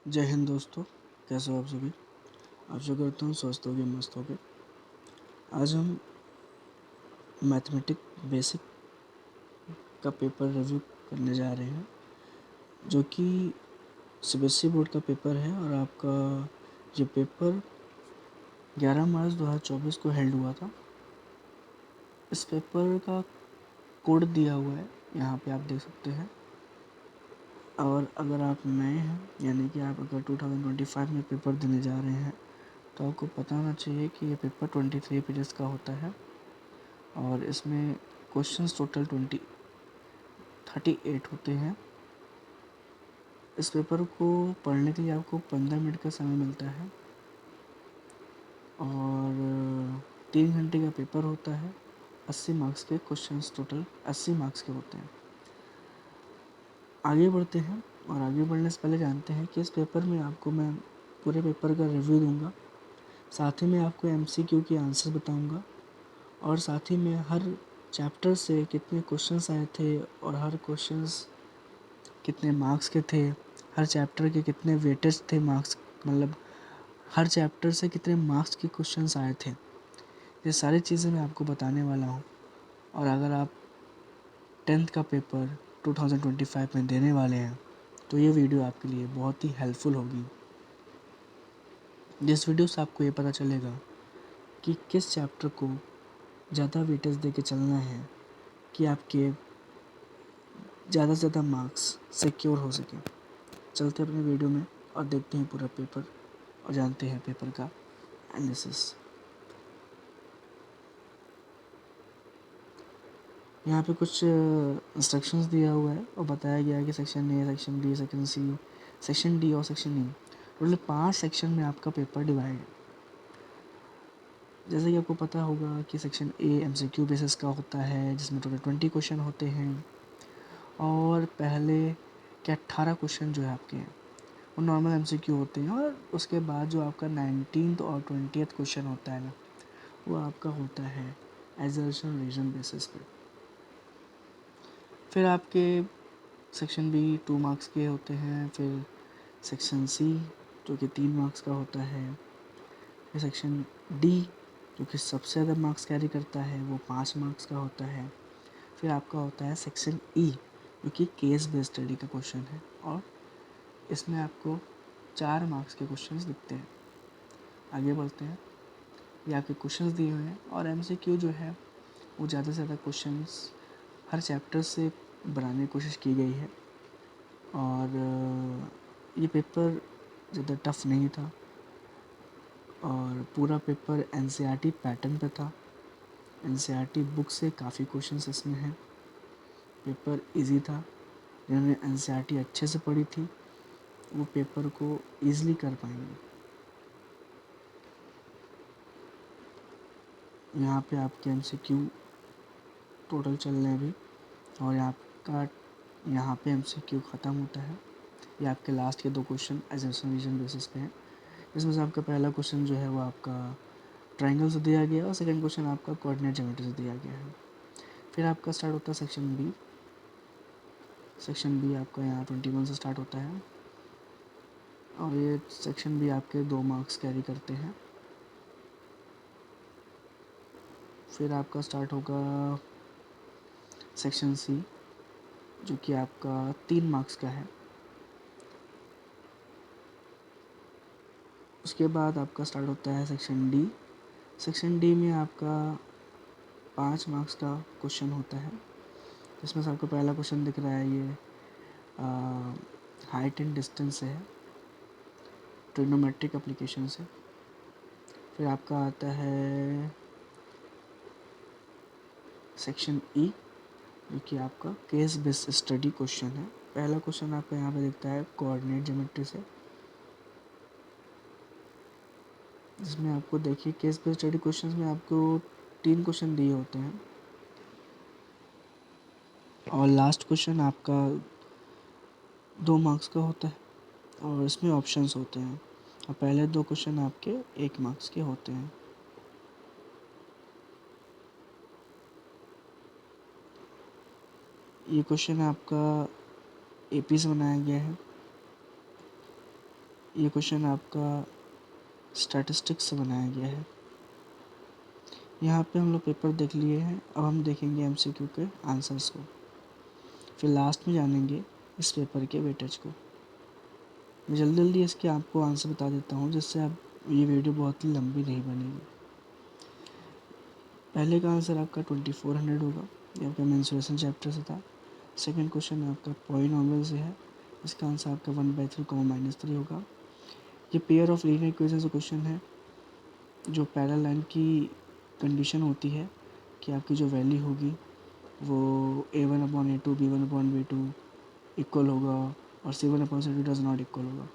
जय हिंद दोस्तों, कैसे हो आप सभी। आशा करता हूँ स्वस्थ होगे, मस्त होगे। आज हम मैथमेटिक बेसिक का पेपर रिव्यू करने जा रहे हैं, जो कि सीबीएसई बोर्ड का पेपर है। और आपका ये पेपर 11 मार्च 2024 को हेल्ड हुआ था। इस पेपर का कोड दिया हुआ है, यहाँ पे आप देख सकते हैं। और अगर आप नए हैं, यानी कि आप अगर 2025 में पेपर देने जा रहे हैं, तो आपको पता होना चाहिए कि ये पेपर 23 पेजेस का होता है। और इसमें क्वेश्चंस टोटल 38 होते हैं। इस पेपर को पढ़ने के लिए आपको 15 मिनट का समय मिलता है और 3 घंटे का पेपर होता है। 80 मार्क्स के क्वेश्चंस, टोटल 80 मार्क्स के होते हैं। आगे बढ़ते हैं, और आगे बढ़ने से पहले जानते हैं कि इस पेपर में आपको मैं पूरे पेपर का रिव्यू दूंगा। साथ ही मैं आपको एमसीक्यू के आंसर बताऊंगा, और साथ ही मैं हर चैप्टर से कितने क्वेश्चंस आए थे और हर क्वेश्चंस कितने मार्क्स के थे, हर चैप्टर के कितने वेटेज थे मार्क्स, मतलब हर चैप्टर से कितने मार्क्स के क्वेश्चंस आए थे, ये सारी चीज़ें मैं आपको बताने वाला हूँ। और अगर आप 10th का पेपर 2025 में देने वाले हैं, तो ये वीडियो आपके लिए बहुत ही हेल्पफुल होगी। जिस वीडियो से आपको ये पता चलेगा कि किस चैप्टर को ज़्यादा वेटेज दे के चलना है कि आपके ज़्यादा से ज़्यादा मार्क्स सिक्योर हो सके। चलते अपने वीडियो में और देखते हैं पूरा पेपर और जानते हैं पेपर का एनालिसिस। यहाँ पे कुछ इंस्ट्रक्शंस दिया हुआ है और बताया गया है कि section A, section B, section C, section D और सेक्शन ई, टोटल 5 सेक्शन में आपका पेपर डिवाइड है। जैसे कि आपको पता होगा कि सेक्शन ए एमसीक्यू बेसिस का होता है, जिसमें टोटल 20 क्वेश्चन होते हैं। और पहले के 18 क्वेश्चन जो है आपके हैं वो नॉर्मल एमसीक्यू होते हैं, और उसके बाद जो आपका 19th और 20th क्वेश्चन होता है ना, वो आपका होता है एजर्शन रीजन बेसिस पे। फिर आपके सेक्शन बी 2 मार्क्स के होते हैं। फिर सेक्शन सी जो कि 3 मार्क्स का होता है। फिर सेक्शन डी जो कि सबसे ज़्यादा मार्क्स कैरी करता है, वो 5 मार्क्स का होता है। फिर आपका होता है सेक्शन ई जो कि केस बेस्ड स्टडी का क्वेश्चन है, और इसमें आपको 4 मार्क्स के क्वेश्चंस दिखते हैं। आगे बढ़ते हैं। ये आपके क्वेश्चंस दिए हुए हैं, और एमसीक्यू जो है वो ज़्यादा से ज़्यादा क्वेश्चंस हर चैप्टर से बनाने की कोशिश की गई है। और ये पेपर ज़्यादा टफ नहीं था, और पूरा पेपर एनसीईआरटी पैटर्न पे था। एनसीईआरटी बुक से काफ़ी क्वेश्चंस इसमें हैं। पेपर इजी था। जिन्होंने एनसीईआरटी अच्छे से पढ़ी थी, वो पेपर को ईज़िली कर पाएंगे। यहाँ पे आपके एमसीक्यू टोटल चल रहे हैं अभी, और यहाँ पे एमसीक्यू ख़त्म होता है। ये आपके लास्ट के 2 क्वेश्चन एजम्पशन रीजन बेसिस पे हैं। इसमें से आपका पहला क्वेश्चन जो है वो आपका ट्रायंगल से दिया गया है, और सेकंड क्वेश्चन आपका कोऑर्डिनेट ज्योमेट्री से दिया गया है। फिर आपका स्टार्ट होता है सेक्शन बी। सेक्शन बी आपका यहाँ 21 से स्टार्ट होता है, और ये सेक्शन बी आपके 2 मार्क्स कैरी करते हैं। फिर आपका स्टार्ट होगा सेक्शन सी जो कि आपका 3 मार्क्स का है। उसके बाद आपका स्टार्ट होता है सेक्शन डी। सेक्शन डी में आपका 5 मार्क्स का क्वेश्चन होता है। इसमें से आपको पहला क्वेश्चन दिख रहा है, ये हाइट एंड डिस्टेंस से है, ट्रिग्नोमेट्रिक एप्लीकेशन से। फिर आपका आता है सेक्शन ई जो कि आपका केस बेस्ड स्टडी क्वेश्चन है। पहला क्वेश्चन आपका यहाँ पे दिखता है कोऑर्डिनेट ज्योमेट्री से, जिसमें आपको देखिए केस बेस्ड स्टडी क्वेश्चंस में आपको 3 क्वेश्चन दिए होते हैं, और लास्ट क्वेश्चन आपका 2 मार्क्स का होता है, और इसमें ऑप्शंस होते हैं, और पहले 2 क्वेश्चन आपके 1 मार्क्स के होते हैं। ये क्वेश्चन आपका एपी से बनाया गया है। ये क्वेश्चन आपका स्टैटिस्टिक्स से बनाया गया है। यहाँ पे हम लोग पेपर देख लिए हैं, अब हम देखेंगे एमसीक्यू के आंसर्स को, फिर लास्ट में जानेंगे इस पेपर के वेटेज को। मैं जल्दी जल्दी इसके आपको आंसर बता देता हूँ, जिससे आप ये वीडियो बहुत ही लंबी नहीं बनेगी। पहले का आंसर आपका 2400 होगा, ये आपका मेंस्ट्रुएशन चैप्टर से था। सेकंड क्वेश्चन आपका पॉलिनॉमियल से है, इसका आंसर आपका 1/3 -3 होगा। ये पेयर ऑफ लीनियर इक्वेशन से क्वेश्चन है, जो पैरेलल लाइन की कंडीशन होती है कि आपकी जो वैल्यू होगी वो a1/a2 b1/b2 इक्वल होगा और c1/c2 डज नॉट इक्वल होगा।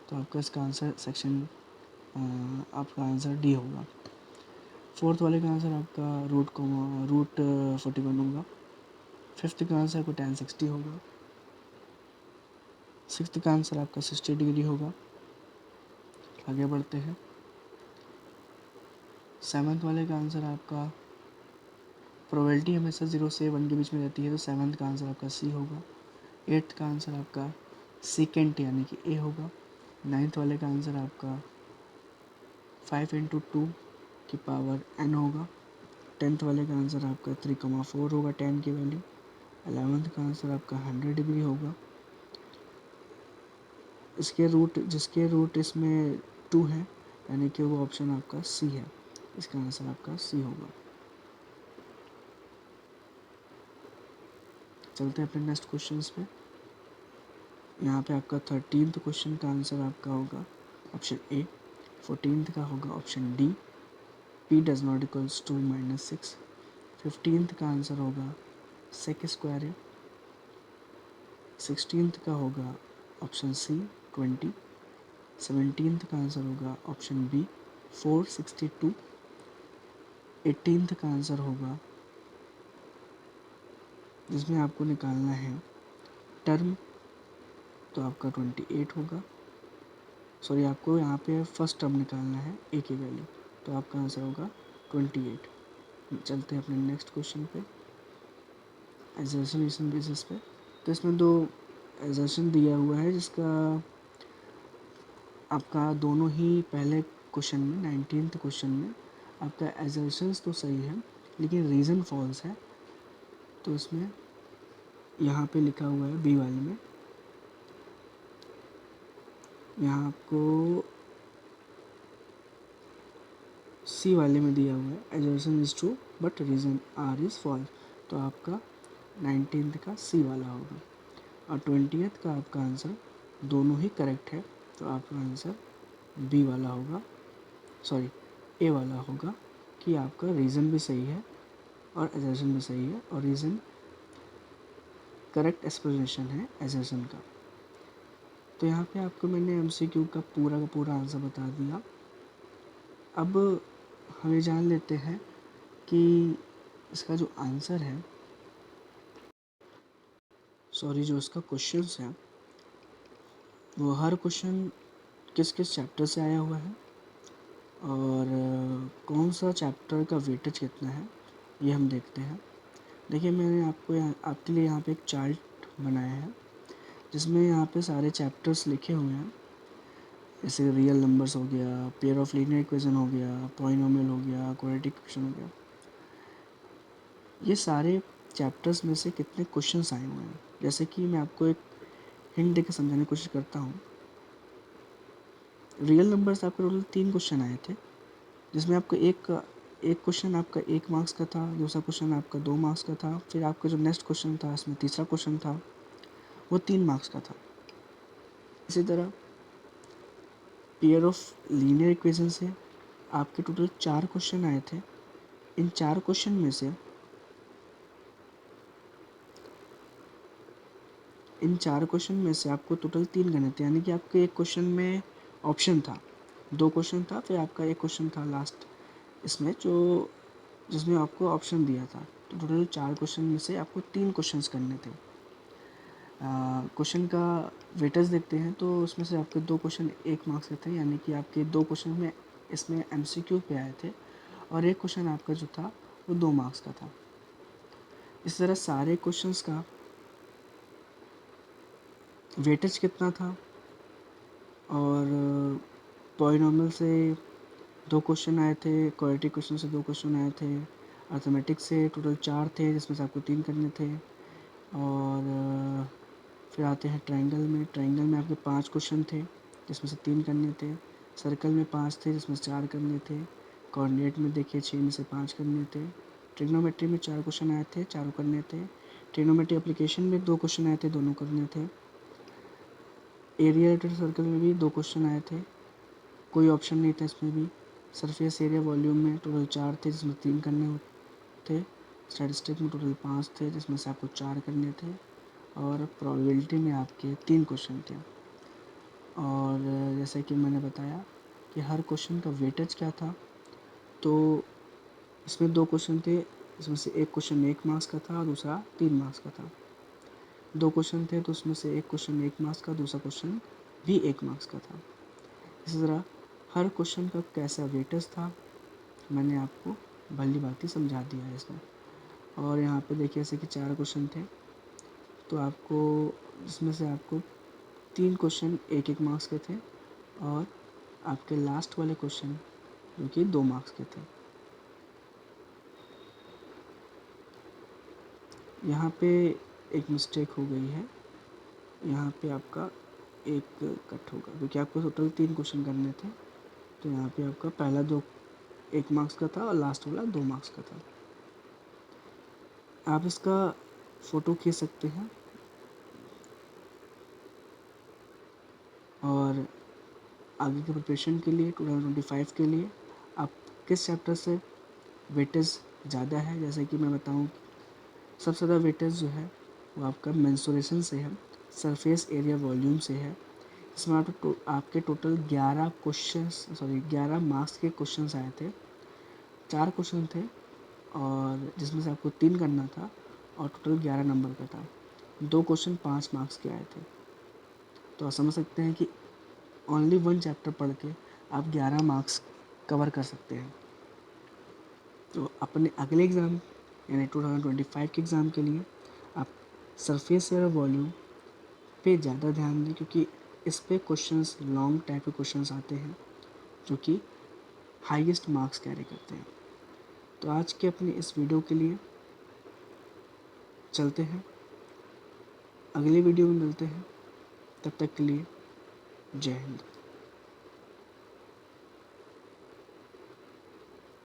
तो आपका इसका आंसर सेक्शन आपका आंसर डी होगा। फोर्थ वाले का आंसर आपका रूट 41 होगा। फिफ्थ का आंसर आपका tan 60 होगा। सिक्स्थ का आंसर आपका 60 डिग्री होगा। आगे बढ़ते हैं। सेवन्थ वाले का आंसर आपका प्रोबेबिलिटी हमेशा 0 से 1 के बीच में रहती है, तो सेवन्थ का आंसर आपका सी होगा। एट्थ का आंसर आपका सेकेंड यानी कि ए होगा। नाइन्थ वाले का आंसर आपका 5 × 2 n होगा। टेंथ वाले का आंसर आपका 3,4 होगा 10 की वैल्यू। 11th का आंसर आपका 100 डिग्री होगा। जिसके रूट इसमें 2 है, यानी कि वो ऑप्शन आपका सी है, इसका आंसर आपका सी होगा। चलते हैं अपने नेक्स्ट क्वेश्चंस पे। यहाँ पे आपका 13th क्वेश्चन का आंसर आपका होगा ऑप्शन ए। 14th का होगा option D, p does not equals to -6। 15th का आंसर होगा sec² है। 16th का होगा ऑप्शन सी 20। 17th का आंसर होगा ऑप्शन बी 462। 18th का आंसर होगा, जिसमें आपको निकालना है टर्म, तो आपका 28 होगा। सॉरी, आपको यहाँ पे फर्स्ट टर्म निकालना है ए की वैल्यू, तो आपका आंसर होगा 28। चलते हैं अपने नेक्स्ट क्वेश्चन पे, एजर्शन बेसिस पे। तो इसमें दो एजर्शन दिया हुआ है, जिसका आपका दोनों ही पहले क्वेश्चन में 19th क्वेश्चन में आपका एजर्शंस तो सही है, लेकिन रीज़न फॉल्स है। तो इसमें यहाँ पे लिखा हुआ है बी वाले में, यहाँ आपको सी वाले में दिया हुआ है assertion is true but reason R is false. तो आपका 19th का सी वाला होगा और 20th का आपका आंसर दोनों ही करेक्ट है, तो आपका आंसर बी वाला होगा, सॉरी ए वाला होगा, कि आपका रीज़न भी सही है और एजर्शन भी सही है, और रीज़न करेक्ट एक्सप्लेनेशन है एजर्शन का। तो यहाँ पे आपको मैंने एमसीक्यू का पूरा आंसर बता दिया। अब हमें जान लेते हैं कि इसका जो आंसर है, सॉरी जो इसका क्वेश्चंस है, वो हर क्वेश्चन किस किस चैप्टर से आया हुआ है और कौन सा चैप्टर का वेटेज कितना है, ये हम देखते हैं। देखिए, मैंने आपके लिए यहाँ पे एक चार्ट बनाया है, जिसमें यहाँ पे सारे चैप्टर्स लिखे हुए हैं, जैसे रियल नंबर्स हो गया, पेयर ऑफ लीनियर इक्वेशन हो गया, पॉलिनोमियल हो गया, क्वाड्रेटिक इक्वेशन हो गया। ये सारे चैप्टर्स में से कितने क्वेश्चंस आए हुए हैं, जैसे कि मैं आपको एक हिंट देकर समझाने की कोशिश करता हूँ। रियल नंबर्स आपके टोटल 3 क्वेश्चन आए थे, जिसमें आपको एक क्वेश्चन आपका 1 मार्क्स का था, दूसरा क्वेश्चन आपका 2 मार्क्स का था, फिर आपका जो नेक्स्ट क्वेश्चन था इसमें तीसरा क्वेश्चन था वो 3 मार्क्स का था। इसी तरह पेयर ऑफ लीनियर इक्वेशन से आपके टोटल 4 क्वेश्चन आए थे। इन 4 क्वेश्चन में से आपको टोटल 3 करने थे, यानी कि आपके एक क्वेश्चन में ऑप्शन था, 2 क्वेश्चन था, फिर आपका एक क्वेश्चन था लास्ट इसमें जिसमें आपको ऑप्शन दिया था। तो टोटल 4 क्वेश्चन में से आपको 3 क्वेश्चंस करने थे। क्वेश्चन का वेटेज देखते हैं, तो उसमें से आपके 2 क्वेश्चन 1 मार्क्स के थे, यानी कि आपके 2 क्वेश्चन में इसमें एमसीक्यू पे आए थे, और एक क्वेश्चन आपका जो था वो 2 मार्क्स का था। इस तरह सारे क्वेश्चंस का वेटेज कितना था और पॉलिनॉमियल से 2 क्वेश्चन आए थे, क्वाड्रेटिक क्वेश्चन से 2 क्वेश्चन आए थे, अर्थमेटिक से टोटल 4 थे जिसमें से आपको 3 करने थे। और फिर आते हैं ट्रायंगल में आपके 5 क्वेश्चन थे जिसमें से 3 करने थे। सर्कल में 5 थे जिसमें से 4 करने थे। कोऑर्डिनेट में देखिए 6 में से 5 करने थे। ट्रिग्नोमेट्री में 4 क्वेश्चन आए थे, चारों करने थे। ट्रिग्नोमेट्री एप्लीकेशन में 2 क्वेश्चन आए थे, दोनों करने थे। एरिया रिलेटेड सर्कल में भी 2 क्वेश्चन आए थे, कोई ऑप्शन नहीं था इसमें भी। सरफेस एरिया वॉल्यूम में टोटल 4 थे जिसमें 3 करने थे। स्टैटिस्टिक में टोटल 5 थे जिसमें से आपको 4 करने थे। और प्रोबेबिलिटी में आपके 3 क्वेश्चन थे। और जैसे कि मैंने बताया कि हर क्वेश्चन का वेटेज क्या था, तो इसमें 2 क्वेश्चन थे, इसमें से एक क्वेश्चन 1 मार्क्स का था और दूसरा 3 मार्क्स का था। 2 क्वेश्चन थे तो उसमें से एक क्वेश्चन 1 मार्क्स का, दूसरा क्वेश्चन भी 1 मार्क्स का था। इसी तरह हर क्वेश्चन का कैसा वेटेज था मैंने आपको भली भांति समझा दिया है इसमें। और यहाँ पे देखिए जैसे कि 4 क्वेश्चन थे, तो आपको इसमें से आपको 3 क्वेश्चन 1-1 मार्क्स के थे और आपके लास्ट वाले क्वेश्चन जो कि 2 मार्क्स के थे। यहाँ पे एक मिस्टेक हो गई है, यहाँ पे आपका एक कट होगा क्योंकि आपको टोटल 3 क्वेश्चन करने थे, तो यहाँ पे आपका पहला 2 1 मार्क्स का था और लास्ट वाला 2 मार्क्स का था। आप इसका फ़ोटो खींच सकते हैं और आगे के प्रिपरेशन के लिए 2025 के लिए आप किस चैप्टर से वेटेज ज़्यादा है, जैसे कि मैं बताऊँ सबसे ज़्यादा वेटेज जो है वो आपका मेंसुरेशन से है, सरफेस एरिया वॉल्यूम से है। इसमें आपके टोटल 11 मार्क्स के क्वेश्चंस आए थे। 4 क्वेश्चन थे और जिसमें से आपको 3 करना था और टोटल 11 नंबर का था। 2 क्वेश्चन 5 मार्क्स के आए थे। तो आप समझ सकते हैं कि ओनली 1 चैप्टर पढ़ के आप 11 मार्क्स कवर कर सकते हैं। तो अपने अगले एग्ज़ाम यानी 2025 के एग्ज़ाम के लिए आप सरफेस एरिया वॉल्यूम पे ज़्यादा ध्यान दें, क्योंकि इस पे क्वेश्चंस लॉन्ग टाइप के क्वेश्चंस आते हैं जो कि हाईएस्ट मार्क्स कैरी करते हैं। तो आज के अपने इस वीडियो के लिए चलते हैं, अगली वीडियो में मिलते हैं, तब तक के लिए जय हिंद।